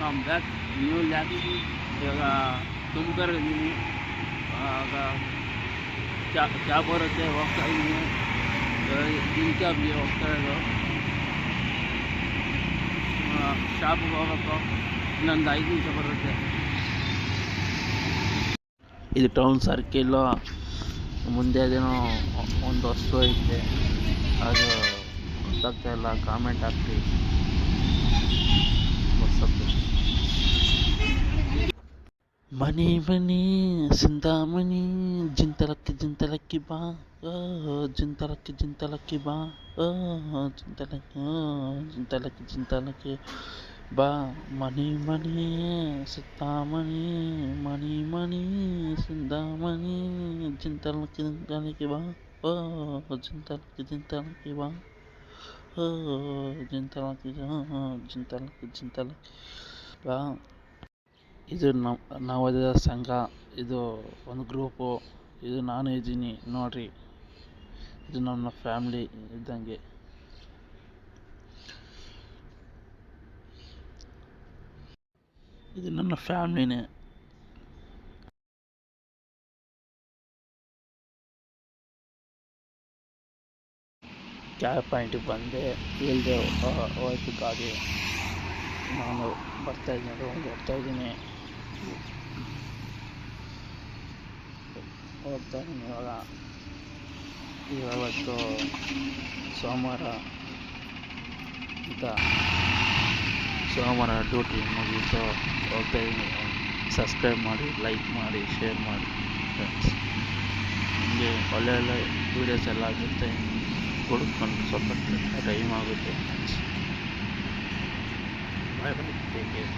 From back new lac. ಇವಾಗ ತುಮಕೂರಿದ್ದೀನಿ. ಆಗ cab ಬರುತ್ತೆ, ಹೋಗ್ತಾ ಇದ್ದೀನಿ. ಇನ್ ಕ್ಯಾಬ್ಗೆ ಹೋಗ್ತಾ ಇರೋದು. ಶಾಪಿಗೆ ಹೋಗಬೇಕು, ಇನ್ನೊಂದು 5 ನಿಮಿಷ ಬರುತ್ತೆ. ಇದು ಟೌನ್ ಸರ್ಕಿಲ್ಲು. ಮುಂದೆ ಅದೇನೋ ಒಂದು ವಸ್ತು ಐತೆ, ಅದು ಗೊತ್ತಾಗ್ತಾ ಇಲ್ಲ. ಕಾಮೆಂಟ್ ಹಾಕಿ. ಮನಿ ಮನಿ ಸಿಂತಾಮಣಿ ಜಿಂತಲಕ್ಕಿ ಬಾ, ಜಿಂತಲಕ್ಕಿ ಬಾ, ಜಿಂತಲಕ್ಕಿ ಬಾ. ಮನಿ ಮನಿ ಸಿಂತಾಮಣಿ, ಮನಿ ಮನಿ ಸಿಂತಾಮಣಿ ಜಿಂತಲಕ್ಕಿ ಬಾ, ಜಿಂತಲಕ್ಕಿ ಬಾ, ಜಿಂತಲಕ್ಕಿ ಬಾ. ಇದು ನವೋದಯ ಸಂಘ, ಇದು ಒಂದು ಗ್ರೂಪು. ಇದು ನಾನು ಇದ್ದೀನಿ ನೋಡ್ರಿ. ಇದು ನನ್ನ ಫ್ಯಾಮ್ಲಿ ಇದ್ದಂಗೆ. ಇದು ನನ್ನ ಫ್ಯಾಮ್ಲಿನೇ. ಕ್ಯಾಬ್ ಪಾಯಿಂಟಿಗೆ ಬಂದೆ, ಇಲ್ಲದೆ ಹೋಯ್ತು ಗಾಡಿ. ನಾನು ಬರ್ತಾಯಿದ್ದೀನಿ, ಹೋಗ್ತಾಯಿದ್ದೀನಿ ಇವತ್ತು ಸೋಮವಾರ ಡ್ಯೂಟಿ ಮುಗೀತು, ಹೋಗ್ತಾಯಿದ್ದೀನಿ. ಸಬ್ಸ್ಕ್ರೈಬ್ ಮಾಡಿ, ಲೈಕ್ ಮಾಡಿ, ಶೇರ್ ಮಾಡಿ ಫ್ರೆಂಡ್ಸ್. ನಿಮಗೆ ಒಳ್ಳೆ ವೀಡಿಯೋಸ್ ಎಲ್ಲ ಆಗುತ್ತೆ. ಹುಡುಕೊಂಡು ಸ್ವಲ್ಪ ಟೈಮ್ ಆಗುತ್ತೆ ಫ್ರೆಂಡ್ಸ್. ಬಾಯ್, ಟೇಕ್ ಕೇರ್.